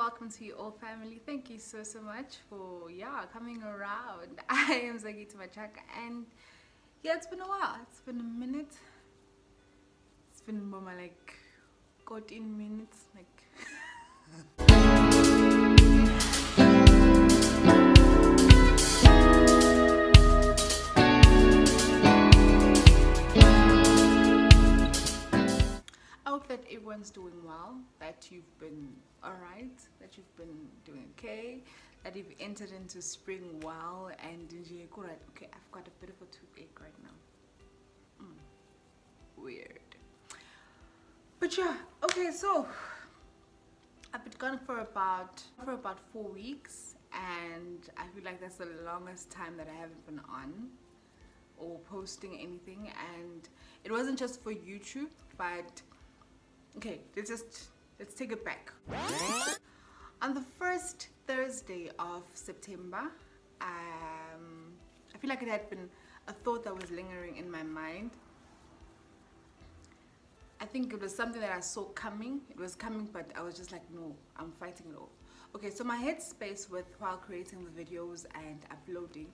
welcome to you all, family. Thank you so much for coming around. I am Zagita Machaka, and it's been a while. It's been a minute. It's been more like 14 minutes, I hope that everyone's doing well, that you've been alright, that you've been doing okay, that you've entered into spring well, and okay, I've got a bit of a toothache right now. Weird. But okay, so I've been gone for about 4 weeks, and I feel like that's the longest time that I haven't been on or posting anything. And it wasn't just for YouTube, but okay, let's take it back. On the first Thursday of September, I feel like it had been a thought that was lingering in my mind. I think it was something that I saw coming. It was coming, but I was just like, no, I'm fighting it off. Okay, so my headspace while creating the videos and uploading,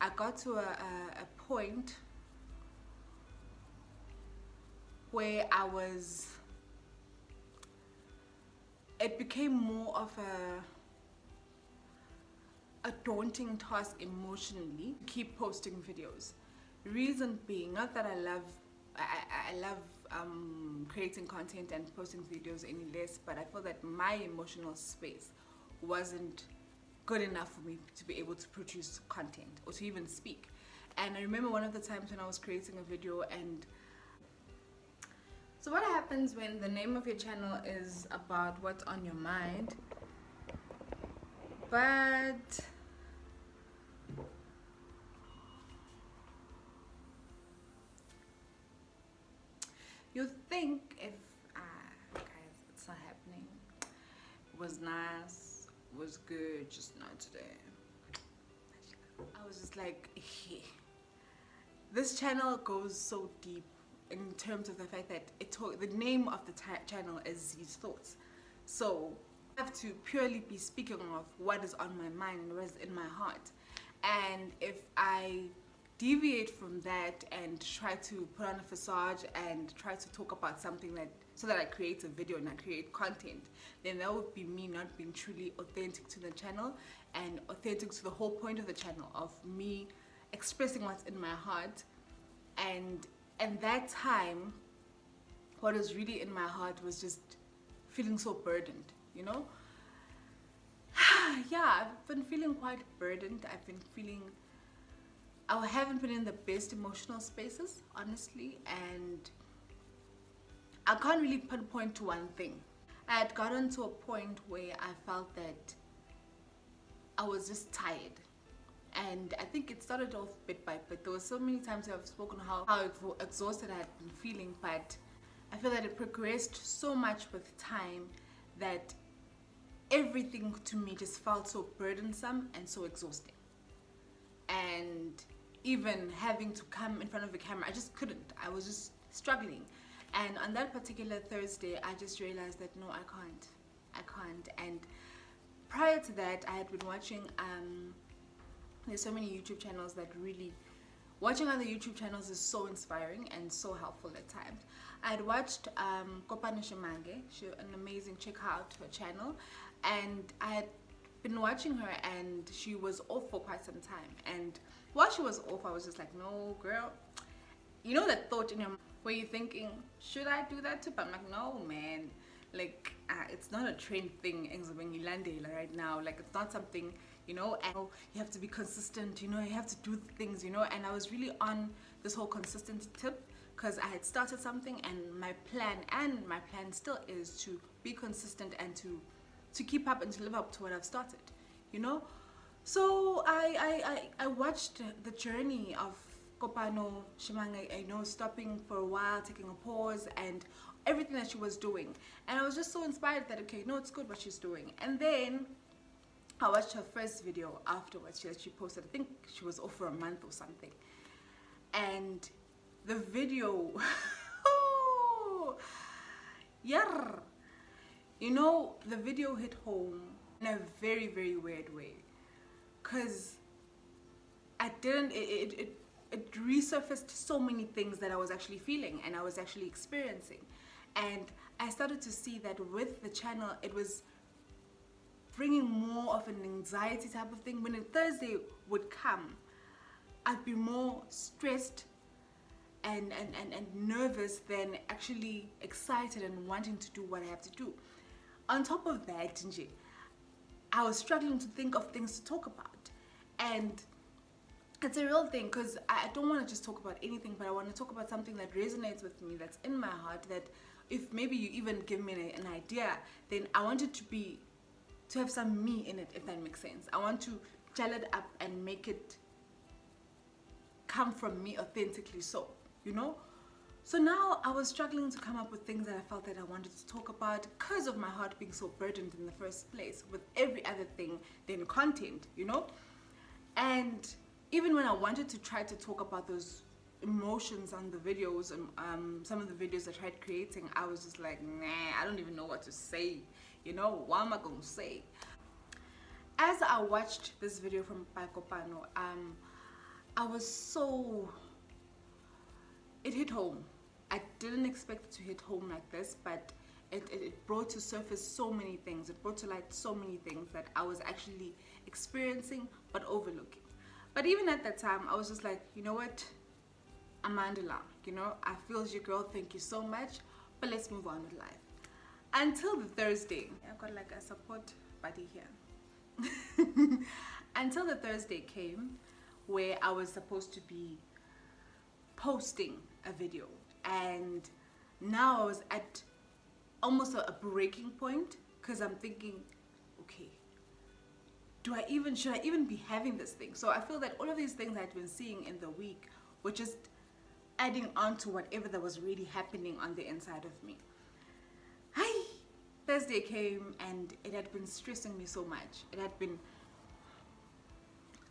I got to a point where it became more of a daunting task emotionally to keep posting videos. Reason being, not that I love creating content and posting videos any less, but I feel that my emotional space wasn't good enough for me to be able to produce content or to even speak. And I remember one of the times when I was creating a video, and so what happens when the name of your channel is about what's on your mind, but you think if guys, it's not happening. It was nice, it was good, just not today. I was just like, this channel goes so deep in terms of the fact that the name of the channel is His Thoughts. So I have to purely be speaking of what is on my mind and what is in my heart. And if I deviate from that and try to put on a facade and try to talk about something so that I create a video and I create content, then that would be me not being truly authentic to the channel and authentic to the whole point of the channel, of me expressing what's in my heart. And that time, what was really in my heart was just feeling so burdened, I've been feeling quite burdened. I haven't been in the best emotional spaces, honestly, and I can't really pinpoint to one thing. I had gotten to a point where I felt that I was just tired. And I think it started off bit by bit. There were so many times I've spoken how exhausted I had been feeling, but I feel that it progressed so much with time that everything to me just felt so burdensome and so exhausting. And even having to come in front of the camera, I just couldn't. I was just struggling. And on that particular Thursday, I just realized that no, I can't. And prior to that, I had been watching there's so many YouTube channels that really, watching other YouTube channels is so inspiring and so helpful at times. I had watched Kopano Shimange, an amazing, check out her channel, and I had been watching her, and she was off for quite some time. And while she was off, I was just like, no girl, that thought in your mind where you're thinking, should I do that too? But I'm like, no man, it's not a trained thing right now. It's not something, and you have to be consistent, you have to do things, and I was really on this whole consistent tip, because I had started something, and my plan still is to be consistent and to keep up and to live up to what I've started, So I watched the journey of Kopano Shimange, stopping for a while, taking a pause, and everything that she was doing. And I was just so inspired that, okay, no, it's good what she's doing. And then I watched her first video afterwards. She posted, I think she was off for a month or something. And the video, You know, the video hit home in a very, very weird way. Because I didn't, it resurfaced so many things that I was actually feeling and I was actually experiencing. And I started to see that with the channel, it was bringing more of an anxiety type of thing. When a Thursday would come, I'd be more stressed and nervous than actually excited and wanting to do what I have to do. On top of that, Nje, I was struggling to think of things to talk about. And it's a real thing, because I don't want to just talk about anything, but I want to talk about something that resonates with me, that's in my heart, that if maybe you even give me an idea, then I want it to have some me in it, if that makes sense. I want to gel it up and make it come from me authentically, so, you know? So now I was struggling to come up with things that I felt that I wanted to talk about because of my heart being so burdened in the first place with every other thing than content, you know? And even when I wanted to try to talk about those emotions on the videos, some of the videos I tried creating, I was just like, nah, I don't even know what to say. You know, what am I going to say? As I watched this video from Paikopano, I was so... It hit home. I didn't expect it to hit home like this, but it brought to surface so many things. It brought to light so many things that I was actually experiencing but overlooking. But even at that time, I was just like, you know what, Amandala, you know, I feel your girl, thank you so much, but let's move on with life. Until the Thursday, I've got like a support buddy here. Until the Thursday came where I was supposed to be posting a video, and now I was at almost a breaking point, because I'm thinking, okay, should I even be having this thing? So I feel that all of these things I'd been seeing in the week were just adding on to whatever that was really happening on the inside of me. Hi, Thursday came and it had been stressing me so much. It had been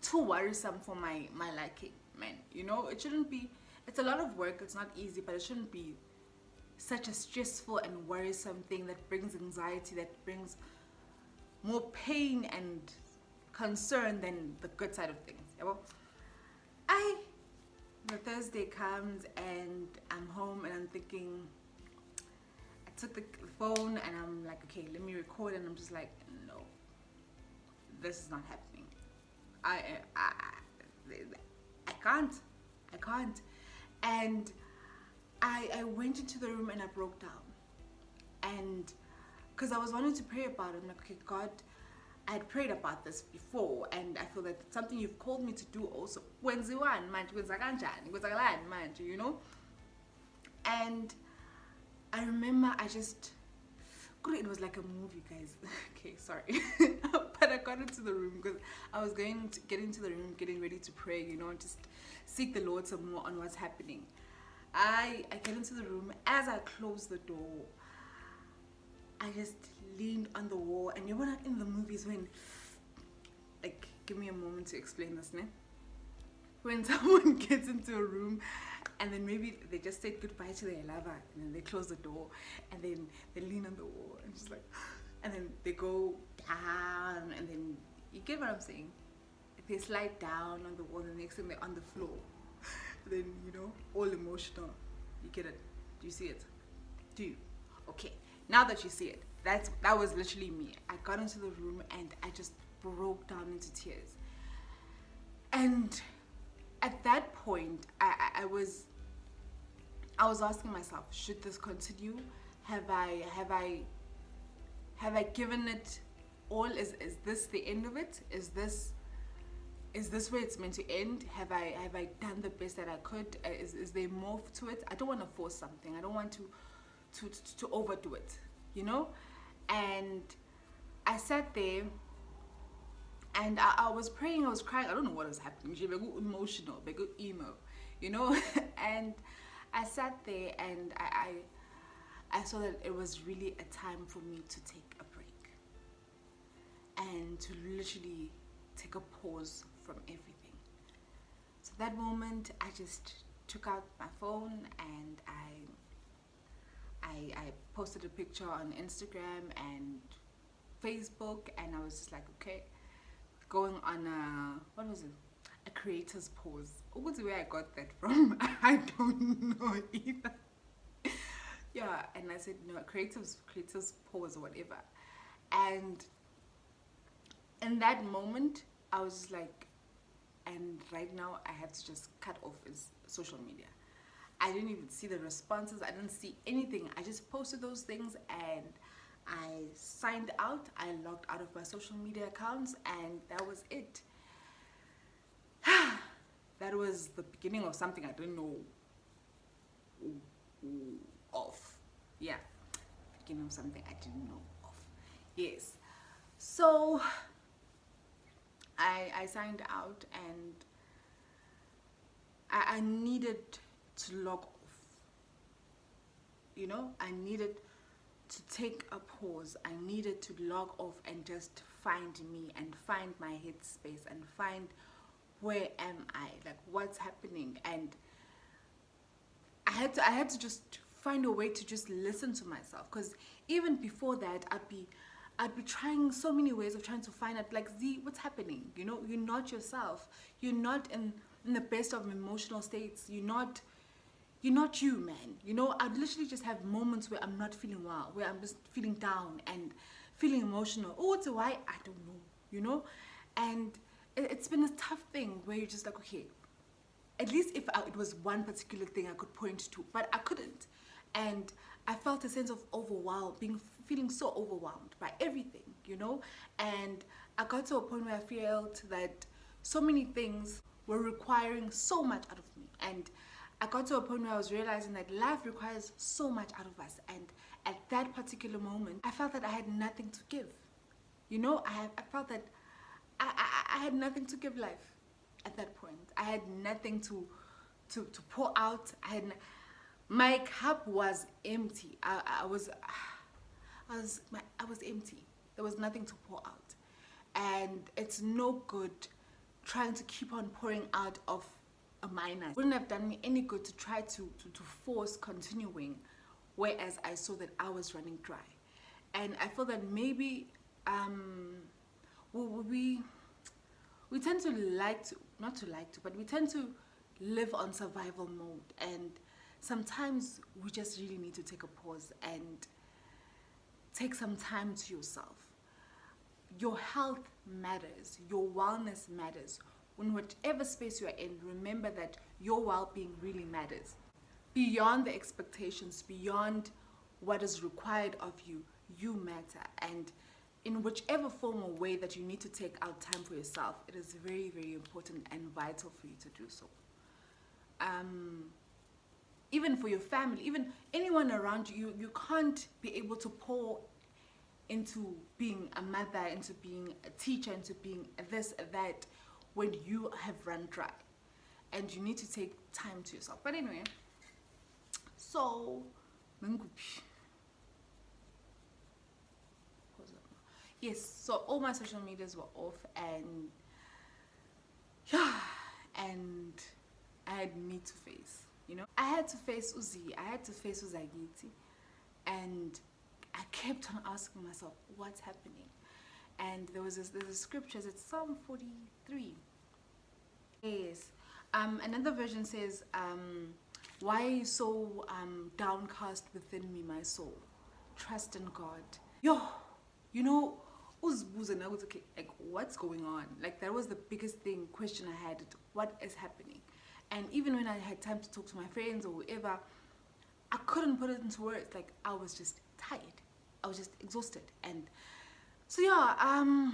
too worrisome for my liking, man. You know, it shouldn't be, it's a lot of work, it's not easy, but it shouldn't be such a stressful and worrisome thing that brings anxiety, that brings more pain and concern than the good side of things. Yeah, well, the Thursday comes and I'm home and I'm thinking, I took the phone and I'm like, okay, let me record, and I'm just like, no, this is not happening. I can't. And I went into the room and I broke down. And because I was wanting to pray about it, I'm like, okay, God, I had prayed about this before, and I feel that it's something you've called me to do also. Kwenziwani manje, kwenzeka kanjani, kwenzakalani manje, you know? And I remember it was like a movie, guys. Okay, sorry. But I got into the room because I was going to get into the room, getting ready to pray, you know, just seek the Lord some more on what's happening. I get into the room. As I close the door, I just leaned on the wall, and you know, in the movies when, like, give me a moment to explain this, ne? When someone gets into a room and then maybe they just said goodbye to their lover, and then they close the door, and then they lean on the wall and just like, and then they go down, and then you get what I'm saying? They slide down on the wall, and the next thing they're on the floor. Then, you know, all emotional. You get it? Do you see it? Do you? Okay. Now that you see it, that was literally me. I got into the room and I just broke down into tears. And at that point, I was asking myself, should this continue? Have I given it all? Is this the end of it? Is this where it's meant to end? Have I done the best that I could? Is there more to it? I don't want to force something. I don't want to overdo it, you know? And I sat there and I was praying, I was crying, I don't know what was happening. She was emotional, very emo, you know? And I sat there and I saw that it was really a time for me to take a break and to literally take a pause from everything. So that moment, I just took out my phone and I posted a picture on Instagram and Facebook, and I was just like, okay, going on a, what was it? A creator's pause. What's where I got that from? I don't know either. Yeah, and I said no, creators pause or whatever. And in that moment, I was just like, and right now I had to just cut off his social media. I didn't even see the responses. I didn't see anything. I just posted those things and I signed out. I logged out of my social media accounts, and that was it. That was the beginning of something I didn't know of. Yeah, beginning of something I didn't know of. Yes. So I signed out, and I needed to log off. You know, I needed to take a pause. I needed to log off and just find me and find my headspace and find where am I, like what's happening. And I had to just find a way to just listen to myself, because even before that I'd be trying so many ways of trying to find out, like, Z, what's happening? You know, you're not yourself. You're not in the best of emotional states. You're not you, man. You know, I'd literally just have moments where I'm not feeling well, where I'm just feeling down and feeling emotional. Oh, it's why? I don't know, you know? And it's been a tough thing where you're just like, okay, at least if it was one particular thing I could point to, but I couldn't. And I felt a sense of feeling so overwhelmed by everything, you know? And I got to a point where I felt that so many things were requiring so much out of me. And I got to a point where I was realizing that life requires so much out of us. And at that particular moment, I felt that I had nothing to give. You know, I felt that I had nothing to give life at that point. I had nothing to pour out. My cup was empty. I was empty. There was nothing to pour out. And it's no good trying to keep on pouring out of a minus. It wouldn't have done me any good to try to force continuing, whereas I saw that I was running dry. And I feel that maybe we tend to but we tend to live on survival mode, and sometimes we just really need to take a pause and take some time to yourself. Your health matters, your wellness matters. In whatever space you are in, remember that your well-being really matters. Beyond the expectations, beyond what is required of you, you matter. And in whichever form or way that you need to take out time for yourself, it is very, very important and vital for you to do so. Even for your family, even anyone around you, you can't be able to pour into being a mother, into being a teacher, into being this, that, when you have run dry. And you need to take time to yourself. But anyway, so yes, so all my social medias were off, and yeah, and I had me to face, you know. I had to face Uzi, I had to face Uzagiti, and I kept on asking myself, what's happening? And there's a scripture, it's Psalm 43. Yes. Another version says, why are you so downcast within me, my soul? Trust in God. Yo, you know, okay, like, what's going on? Like, that was the biggest question I had. What is happening? And even when I had time to talk to my friends or whoever, I couldn't put it into words. Like, I was just tired. I was just exhausted. And so yeah,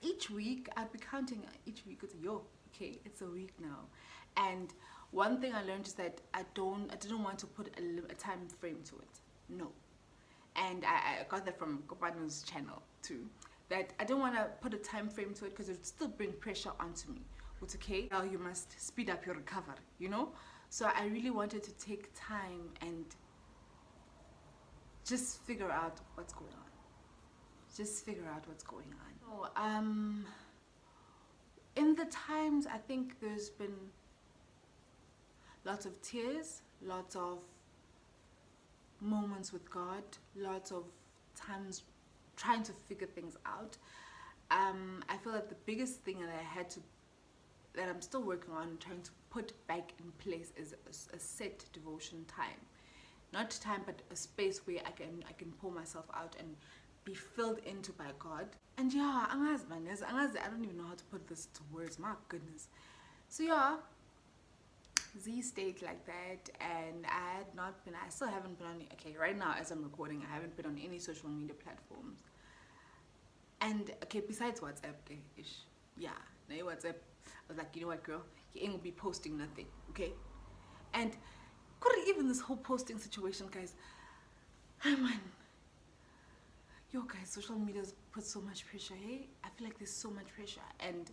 each week I'd be counting each week. Okay, it's a week now. And one thing I learned is that I didn't want to put a time frame to it. No. And I got that from Kopano's channel too. That I don't want to put a time frame to it, because it would still bring pressure onto me. It's okay, now you must speed up your recovery, you know? So I really wanted to take time and just figure out what's going on. Just figure out what's going on. So, in the times, I think there's been lots of tears, lots of moments with God, lots of times trying to figure things out. I feel like the biggest thing that I'm still working on trying to put back in place is a set devotion time. Not time, but a space where I can pour myself out and be filled into by God. And yeah, I don't even know how to put this to words. My goodness. So yeah, Z stayed like that, and I still haven't been on. Okay, right now as I'm recording, I haven't been on any social media platforms. And okay, besides WhatsApp, okay, ish, yeah, now WhatsApp. I was like, you know what, girl, you ain't gonna be posting nothing, okay? And even this whole posting situation, guys. Man, yo, guys, social media's put so much pressure. Hey, I feel like there's so much pressure, and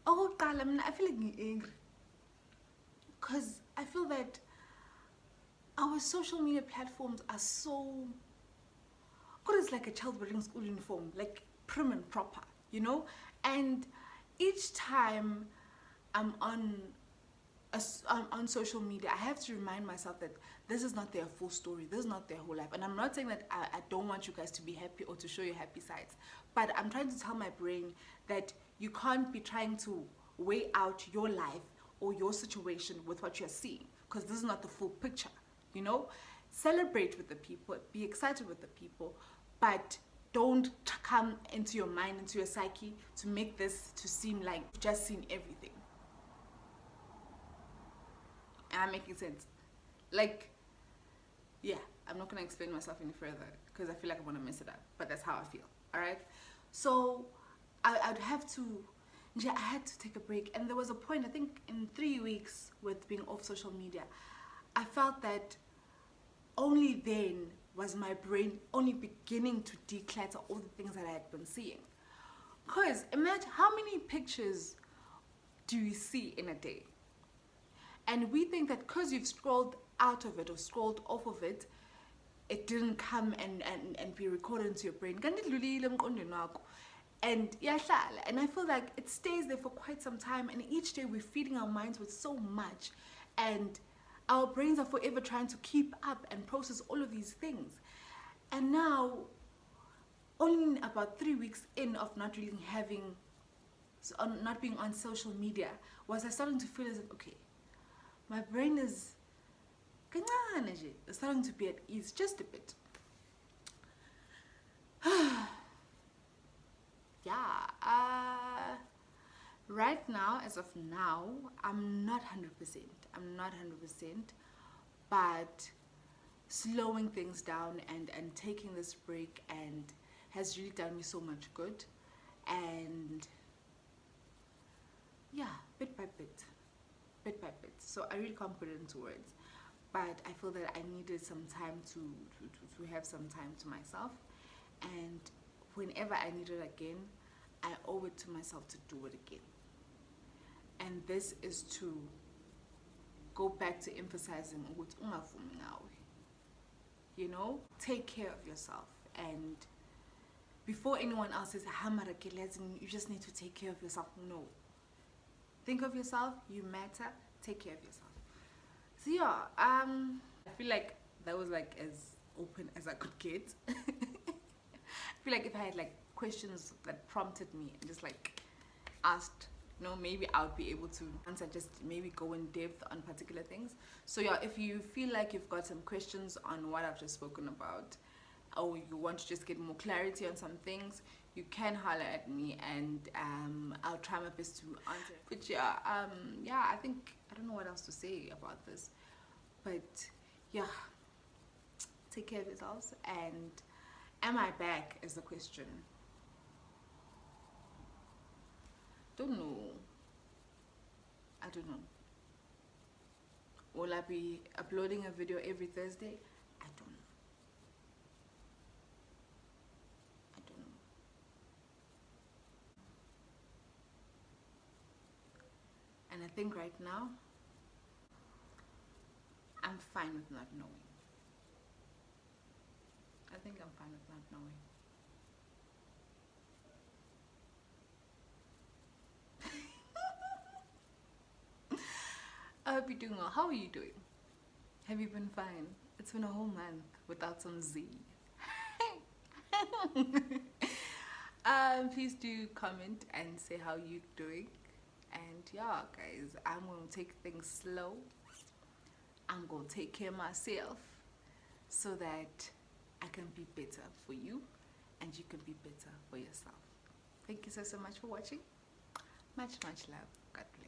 oh, God, I feel like I'm angry because I feel that our social media platforms are so it's like a child wearing school uniform, like prim and proper, you know. And each time I'm on social media, I have to remind myself that this is not their full story, this is not their whole life. And I'm not saying that I don't want you guys to be happy or to show your happy sides, but I'm trying to tell my brain that you can't be trying to weigh out your life or your situation with what you're seeing, because this is not the full picture, you know. Celebrate with the people, be excited with the people, but don't come into your mind, into your psyche, to make this to seem like you've just seen everything. Am I making sense? Like, yeah, I'm not gonna explain myself any further because I feel like I want to mess it up, but that's how I feel. All right, so I had to take a break, and there was a point, I think in 3 weeks with being off social media, I felt that only then was my brain only beginning to declutter all the things that I had been seeing. Because imagine how many pictures do you see in a day? And we think that because you've scrolled out of it or scrolled off of it, it didn't come and be recorded into your brain. And I feel like it stays there for quite some time, and each day we're feeding our minds with so much, and our brains are forever trying to keep up and process all of these things. And now, only about 3 weeks in of not really not being on social media, was I starting to feel as if, okay, my brain is starting to be at ease just a bit. Yeah, right now, as of now, I'm not 100%. I'm not 100%, but slowing things down and taking this break and has really done me so much good. And yeah, bit by bit. So I really can't put it into words, but I feel that I needed some time to have some time to myself, and whenever I need it again, I owe it to myself to do it again. And this is to go back to emphasizing what ungavumi nawe. You know, take care of yourself, and before anyone else says you just need to take care of yourself, no. Think of yourself, you matter, take care of yourself. So yeah, I feel like that was like as open as I could get. I feel like if I had like questions that prompted me and just like asked, maybe I would be able to answer, just maybe go in depth on particular things. So yeah, if you feel like you've got some questions on what I've just spoken about, or you want to just get more clarity on some things, you can holler at me, and I'll try my best to answer. But yeah, I think I don't know what else to say about this, but yeah, take care of yourselves. And am I back is the question. Don't know. I don't know. Will I be uploading a video every Thursday? I don't know. And I think right now, I'm fine with not knowing. I think I'm fine with not knowing. I hope you're doing well. How are you doing? Have you been fine? It's been a whole month without some Z. Please do comment and say how you're doing. And yeah, guys, I'm gonna take things slow. I'm gonna take care of myself so that I can be better for you and you can be better for yourself. Thank you so much for watching. Much love. God bless.